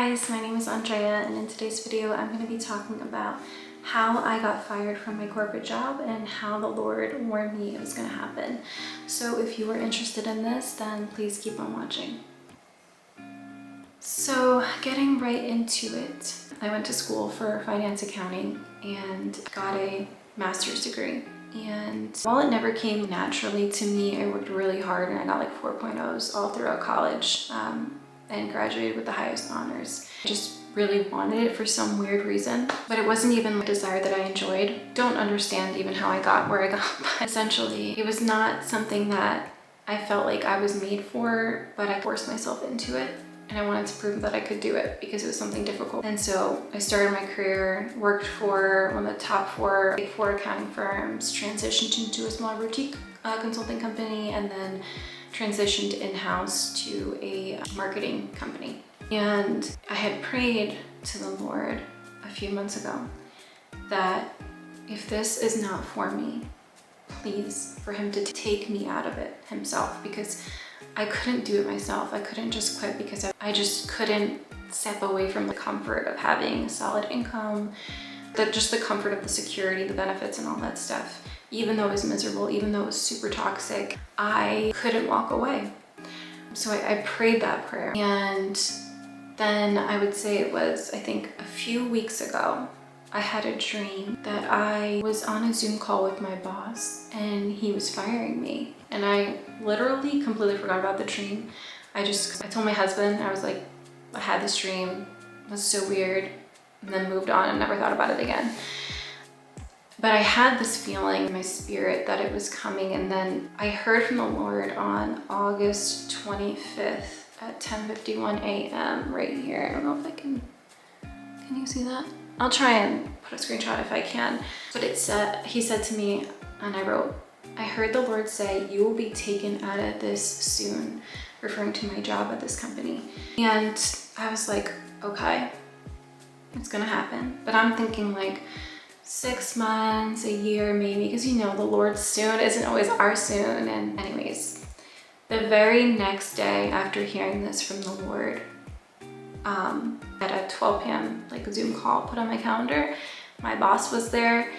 guys, my name is Andrea, and in today's video I'm going to be talking about how I got fired from my corporate job and how the Lord warned me it was going to happen. So if you are interested in this, then please keep on watching. So getting right into it, I went to school for finance accounting and got a master's degree. And while it never came naturally to me, I worked really hard and I got like 4.0s all throughout college. And graduated with the highest honors. I just really wanted it for some weird reason, but it wasn't even a desire that I enjoyed. Don't understand even how I got where I got, but essentially it was not something that I felt like I was made for, but I forced myself into it. And I wanted to prove that I could do it because it was something difficult. And so I started my career, worked for one of the top big four accounting firms, transitioned into a small boutique consulting company, and then transitioned in-house to a marketing company. And I had prayed to the Lord a few months ago that if this is not for me, please, for him to take me out of it himself, because I couldn't do it myself. I couldn't just quit because I just couldn't step away from the comfort of having a solid income, just the comfort of the security, the benefits and all that stuff. Even though it was miserable, even though it was super toxic, I couldn't walk away. So I prayed that prayer. And then I would say it was, I think a few weeks ago, I had a dream that I was on a Zoom call with my boss and he was firing me. And I literally completely forgot about the dream. I told my husband, I was like, I had this dream, it was so weird, and then moved on and never thought about it again. But I had this feeling in my spirit that it was coming, and then I heard from the Lord on August 25th at 10:51 a.m. right here. I don't know if I can you see that? I'll try and put a screenshot if I can. But he said to me, and I wrote, I heard the Lord say, you will be taken out of this soon, referring to my job at this company. And I was like, okay, it's gonna happen. But I'm thinking like, 6 months, a year maybe, because you know the Lord's soon isn't always our soon. And anyways, the very next day after hearing this from the Lord, at a 12 p.m. like a Zoom call put on my calendar, my boss was there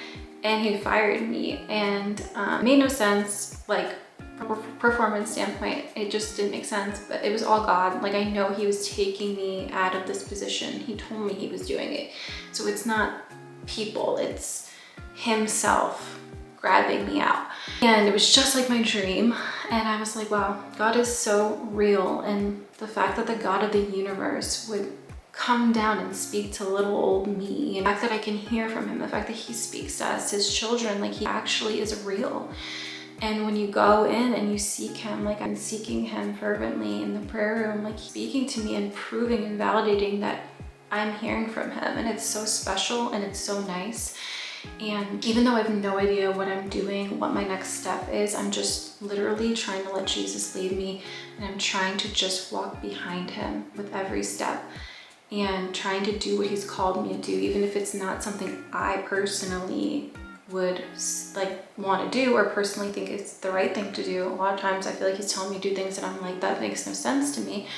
and he fired me, and it made no sense, like from a performance standpoint, it just didn't make sense, but it was all God. Like I know he was taking me out of this position. He told me he was doing it. So it's not people, it's himself grabbing me out. And it was just like my dream, and I was like, wow, God is so real. And the fact that the God of the universe would come down and speak to little old me, and the fact that I can hear from him, the fact that he speaks to us, his children, like he actually is real. And when you go in and you seek him, like I'm seeking him fervently in the prayer room, like speaking to me and proving and validating that I'm hearing from him, and it's so special and it's so nice. And even though I have no idea what I'm doing, what my next step is, I'm just literally trying to let Jesus lead me, and I'm trying to just walk behind him with every step and trying to do what he's called me to do, even if it's not something I personally would like want to do or personally think it's the right thing to do. A lot of times I feel like he's telling me to do things and I'm like, that makes no sense to me.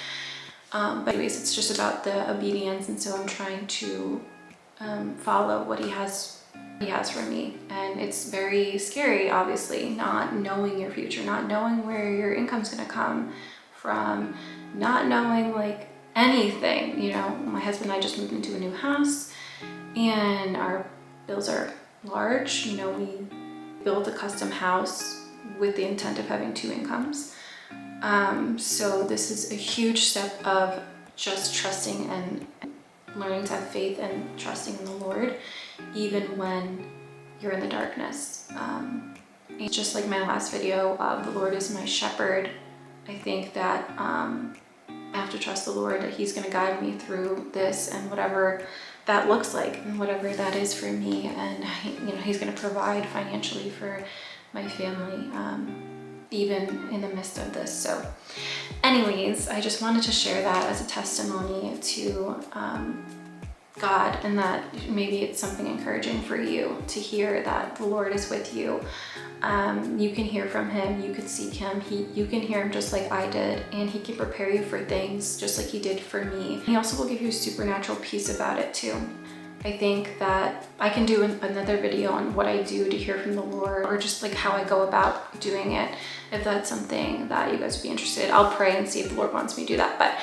But anyways, it's just about the obedience, and so I'm trying to follow what he has for me. And it's very scary, obviously, not knowing your future, not knowing where your income's gonna come from, not knowing like anything. You know, my husband and I just moved into a new house and our bills are large. You know, we built a custom house with the intent of having 2 incomes. So this is a huge step of just trusting and learning to have faith and trusting in the Lord, even when you're in the darkness. It's just like my last video of the Lord is my shepherd. I think that I have to trust the Lord that he's going to guide me through this and whatever that looks like and whatever that is for me. And he's going to provide financially for my family, even in the midst of this. So anyways, I just wanted to share that as a testimony to God, and that maybe it's something encouraging for you to hear that the Lord is with you. You can hear from him, you can seek him, you can hear him just like I did, and he can prepare you for things just like he did for me. He also will give you a supernatural peace about it too. I think that I can do another video on what I do to hear from the Lord, or just like how I go about doing it, if that's something that you guys would be interested. I'll pray and see if the Lord wants me to do that. But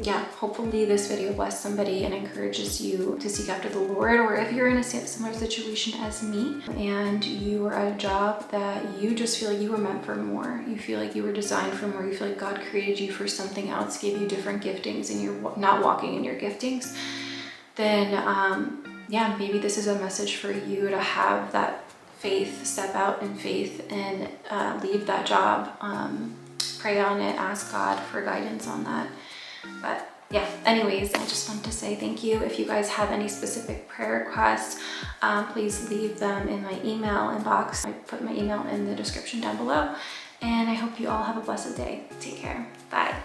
yeah, hopefully this video blessed somebody and encourages you to seek after the Lord. Or if you're in a similar situation as me and you are at a job that you just feel like you were meant for more, you feel like you were designed for more, you feel like God created you for something else, gave you different giftings, and you're not walking in your giftings, then yeah, maybe this is a message for you to have that faith, step out in faith and leave that job. Pray on it, ask God for guidance on that. But yeah, anyways, I just wanted to say thank you. If you guys have any specific prayer requests, please leave them in my email inbox. I put my email in the description down below. And I hope you all have a blessed day. Take care. Bye.